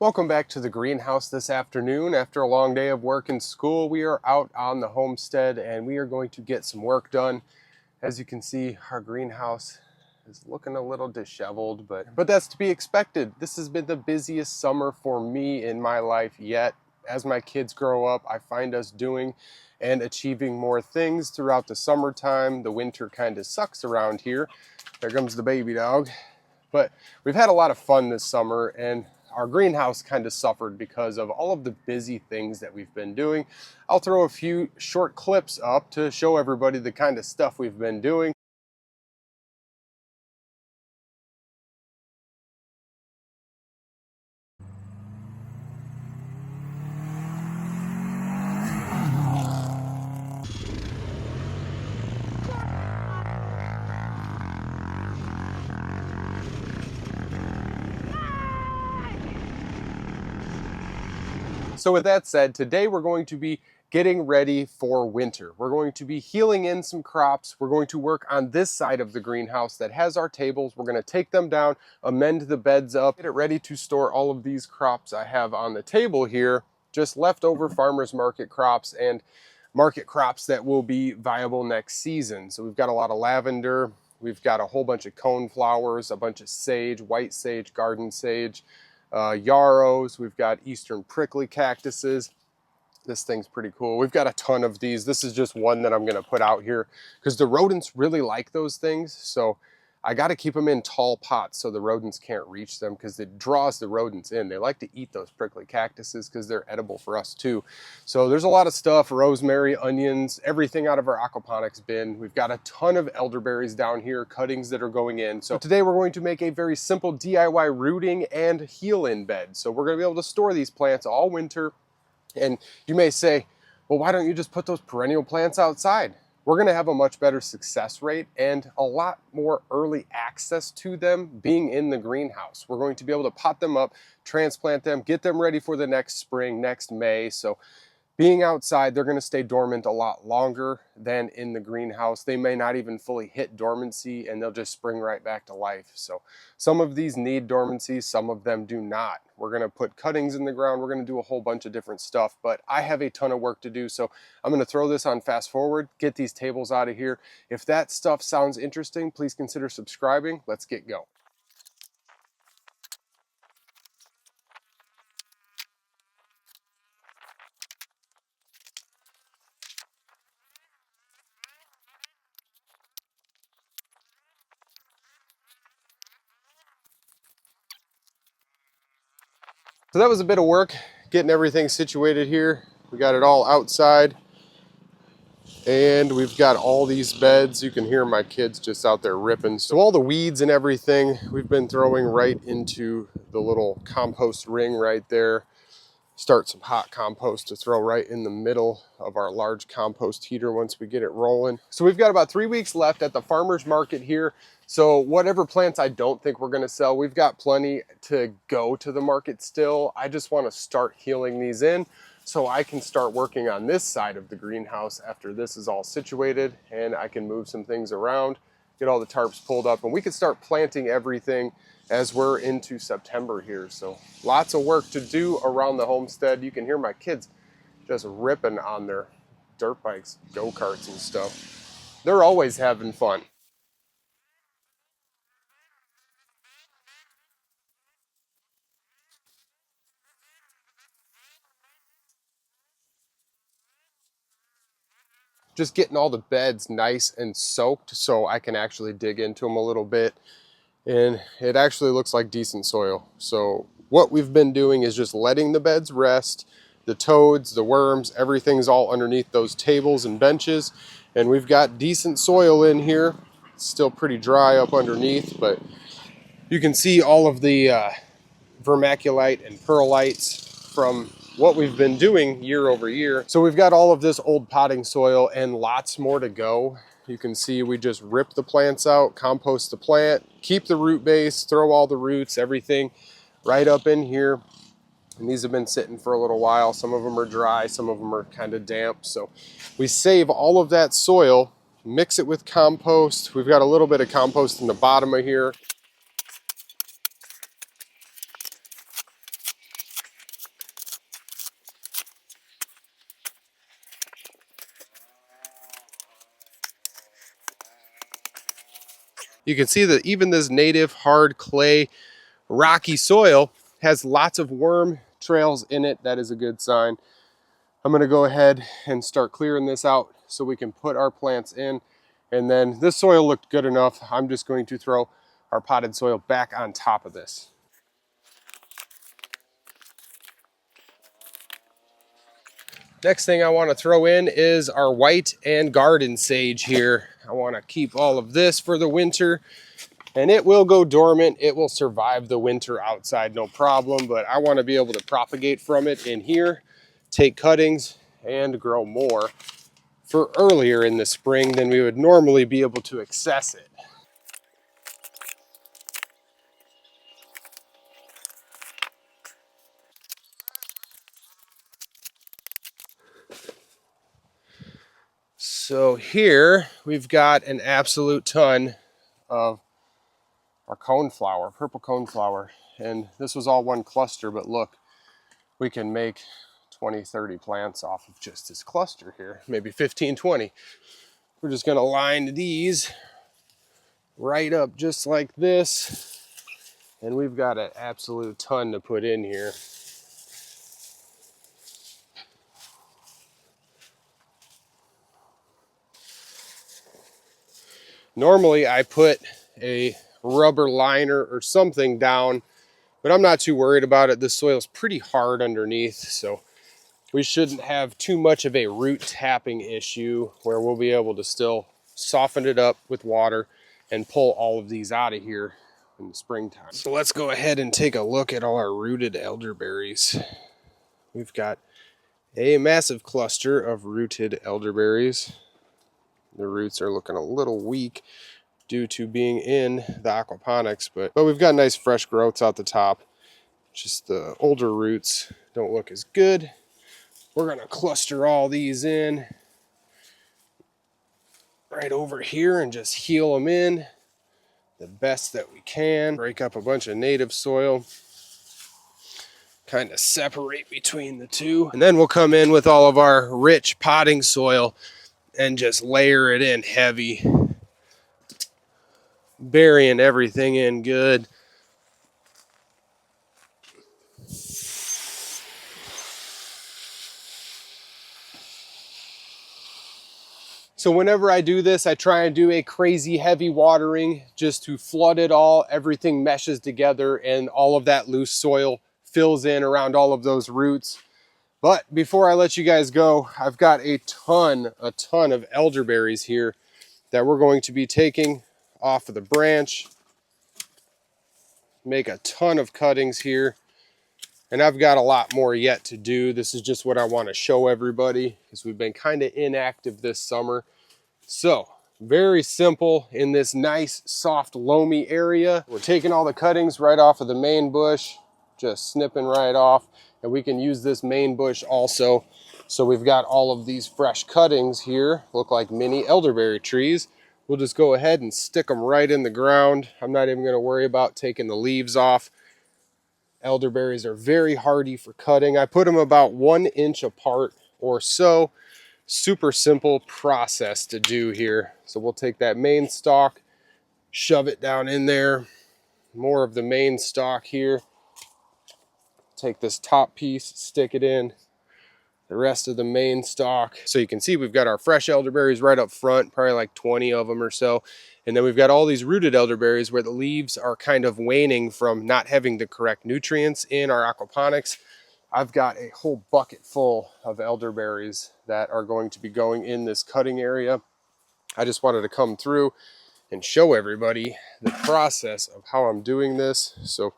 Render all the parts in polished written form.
Welcome back to the greenhouse this afternoon. After a long day of work and school, we are out on the homestead and we are going to get some work done. As you can see, our greenhouse is looking a little disheveled, but that's to be expected. This has been the busiest summer for me in my life yet. As my kids grow up, I find us doing and achieving more things throughout the summertime. The winter kind of sucks around here. There comes the baby dog. But we've had a lot of fun this summer, and our greenhouse kind of suffered because of all of the busy things that we've been doing. I'll throw a few short clips up to show everybody the kind of stuff we've been doing. So with that said, today we're going to be getting ready for winter. We're going to be healing in some crops. We're going to work on this side of the greenhouse that has our tables. We're going to take them down, amend the beds up, get it ready to store all of these crops I have on the table here, just leftover farmers market crops and market crops that will be viable next season. So we've got a lot of lavender, we've got a whole bunch of cone flowers, a bunch of sage, white sage, garden sage, yarrows, we've got eastern prickly cactuses. This thing's pretty cool. We've got a ton of these. This is just one that I'm going to put out here because the rodents really like those things. So I got to keep them in tall pots so the rodents can't reach them because it draws the rodents in. They like to eat those prickly cactuses because they're edible for us too. So there's a lot of stuff, rosemary, onions, everything out of our aquaponics bin. We've got a ton of elderberries down here, cuttings that are going in. So today we're going to make a very simple DIY rooting and heal-in bed. So we're going to be able to store these plants all winter. And you may say, well, why don't you just put those perennial plants outside? We're going to have a much better success rate and a lot more early access to them being in the greenhouse. We're going to be able to pot them up, transplant them, get them ready for the next spring, next May. So being outside, they're going to stay dormant a lot longer than in the greenhouse. They may not even fully hit dormancy and they'll just spring right back to life. So some of these need dormancy, some of them do not. We're going to put cuttings in the ground. We're going to do a whole bunch of different stuff, but I have a ton of work to do. So I'm going to throw this on fast forward, get these tables out of here. If that stuff sounds interesting, please consider subscribing. Let's get going. So that was a bit of work getting everything situated here. We got it all outside and we've got all these beds. You can hear my kids just out there ripping. So all the weeds and everything we've been throwing right into the little compost ring right there. Start some hot compost to throw right in the middle of our large compost heater once we get it rolling. So we've got about 3 weeks left at the farmer's market here. So whatever plants I don't think we're going to sell, we've got plenty to go to the market still. I just want to start healing these in so I can start working on this side of the greenhouse after this is all situated and I can move some things around, get all the tarps pulled up, and we can start planting everything as we're into September here. So lots of work to do around the homestead. You can hear my kids just ripping on their dirt bikes, go-karts and stuff. They're always having fun. Just getting all the beds nice and soaked so I can actually dig into them a little bit. And it actually looks like decent soil. So what we've been doing is just letting the beds rest. The toads, the worms, everything's all underneath those tables and benches. And we've got decent soil in here. It's still pretty dry up underneath, but you can see all of the vermaculite and perlites from what we've been doing year over year. So we've got all of this old potting soil and lots more to go. You can see we just rip the plants out, compost the plant, keep the root base, throw all the roots, everything right up in here. And these have been sitting for a little while. Some of them are dry, some of them are kind of damp. So we save all of that soil, mix it with compost. We've got a little bit of compost in the bottom of here. You can see that even this native hard clay rocky soil has lots of worm trails in it. That is a good sign. I'm going to go ahead and start clearing this out so we can put our plants in. And then this soil looked good enough. I'm just going to throw our potted soil back on top of this. Next thing I want to throw in is our white and garden sage here. I want to keep all of this for the winter, and it will go dormant. It will survive the winter outside, no problem, but I want to be able to propagate from it in here, take cuttings, and grow more for earlier in the spring than we would normally be able to access it. So here we've got an absolute ton of our coneflower, purple coneflower. And this was all one cluster, but look, we can make 20, 30 plants off of just this cluster here, maybe 15, 20. We're just gonna line these right up just like this. And we've got an absolute ton to put in here. Normally I put a rubber liner or something down, but I'm not too worried about it. This soil's pretty hard underneath, so we shouldn't have too much of a root tapping issue where we'll be able to still soften it up with water and pull all of these out of here in the springtime. So let's go ahead and take a look at all our rooted elderberries. We've got a massive cluster of rooted elderberries. The roots are looking a little weak due to being in the aquaponics, but we've got nice fresh growths out the top. Just the older roots don't look as good. We're gonna cluster all these in right over here and just heel them in the best that we can. Break up a bunch of native soil, kind of separate between the two. And then we'll come in with all of our rich potting soil and just layer it in heavy, burying everything in good. So whenever I do this, I try and do a crazy heavy watering just to flood it all. Everything meshes together and all of that loose soil fills in around all of those roots. But before I let you guys go, I've got a ton of elderberries here that we're going to be taking off of the branch. Make a ton of cuttings here. And I've got a lot more yet to do. This is just what I want to show everybody because we've been kind of inactive this summer. So, very simple in this nice, soft, loamy area. We're taking all the cuttings right off of the main bush, just snipping right off. And we can use this main bush also. So we've got all of these fresh cuttings here, look like mini elderberry trees. We'll just go ahead and stick them right in the ground. I'm not even going to worry about taking the leaves off. Elderberries are very hardy for cutting. I put them about 1 inch apart or so. Super simple process to do here. So we'll take that main stalk, shove it down in there. More of the main stalk here. Take this top piece, stick it in. The rest of the main stalk. So you can see we've got our fresh elderberries right up front, probably like 20 of them or so. And then we've got all these rooted elderberries where the leaves are kind of waning from not having the correct nutrients in our aquaponics. I've got a whole bucket full of elderberries that are going to be going in this cutting area. I just wanted to come through and show everybody the process of how I'm doing this. So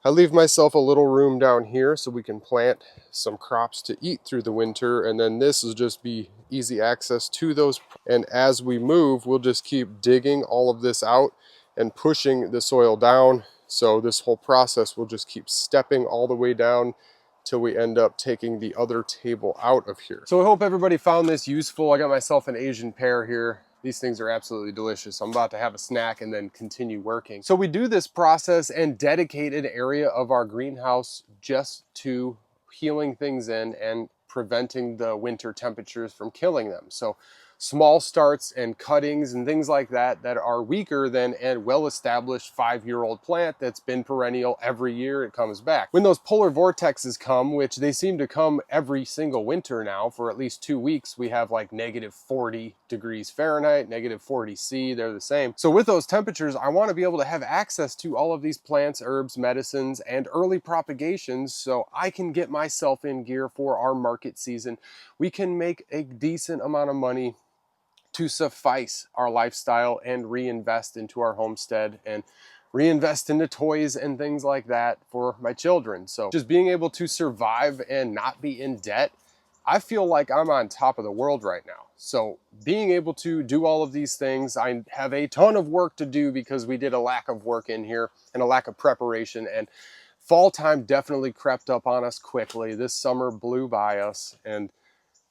I leave myself a little room down here so we can plant some crops to eat through the winter, and then this will just be easy access to those. And as we move, we'll just keep digging all of this out and pushing the soil down. So this whole process will just keep stepping all the way down till we end up taking the other table out of here. So I hope everybody found this useful. I got myself an Asian pear here. These things are absolutely delicious. I'm about to have a snack and then continue working. So we do this process and dedicate an area of our greenhouse just to healing things in and preventing the winter temperatures from killing them. So small starts and cuttings and things like that that are weaker than a well-established 5-year-old plant that's been perennial. Every year it comes back. When those polar vortexes come, which they seem to come every single winter now for at least 2 weeks, we have like -40 degrees Fahrenheit, -40 C, they're the same. So with those temperatures, I want to be able to have access to all of these plants, herbs, medicines, and early propagations so I can get myself in gear for our market season. We can make a decent amount of money to suffice our lifestyle and reinvest into our homestead and reinvest into toys and things like that for my children. So just being able to survive and not be in debt, I feel like I'm on top of the world right now. So being able to do all of these things, I have a ton of work to do because we did a lack of work in here and a lack of preparation, and fall time definitely crept up on us quickly. This summer blew by us and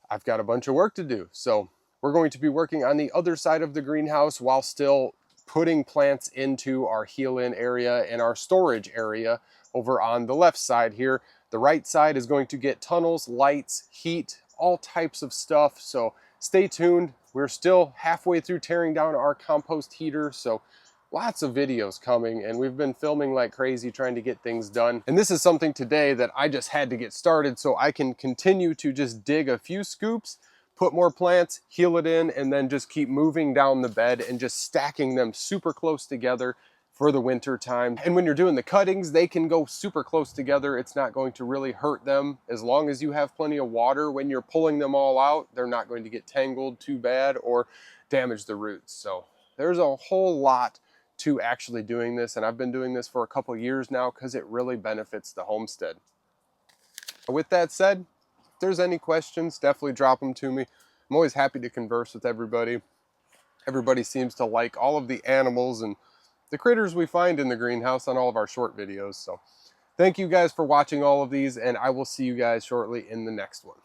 I've got a bunch of work to do. So we're going to be working on the other side of the greenhouse while still putting plants into our heel-in area and our storage area over on the left side here. The right side is going to get tunnels, lights, heat, all types of stuff. So stay tuned. We're still halfway through tearing down our compost heater, so lots of videos coming, and we've been filming like crazy trying to get things done. And this is something today that I just had to get started so I can continue to just dig a few scoops, put more plants, heel it in, and then just keep moving down the bed and just stacking them super close together for the winter time. And when you're doing the cuttings, they can go super close together. It's not going to really hurt them. As long as you have plenty of water when you're pulling them all out, they're not going to get tangled too bad or damage the roots. So there's a whole lot to actually doing this, and I've been doing this for a couple years now because it really benefits the homestead. With that said, if there's any questions, definitely drop them to me. I'm always happy to converse with everybody. Everybody seems to like all of the animals and the critters we find in the greenhouse on all of our short videos. So thank you guys for watching all of these, and I will see you guys shortly in the next one.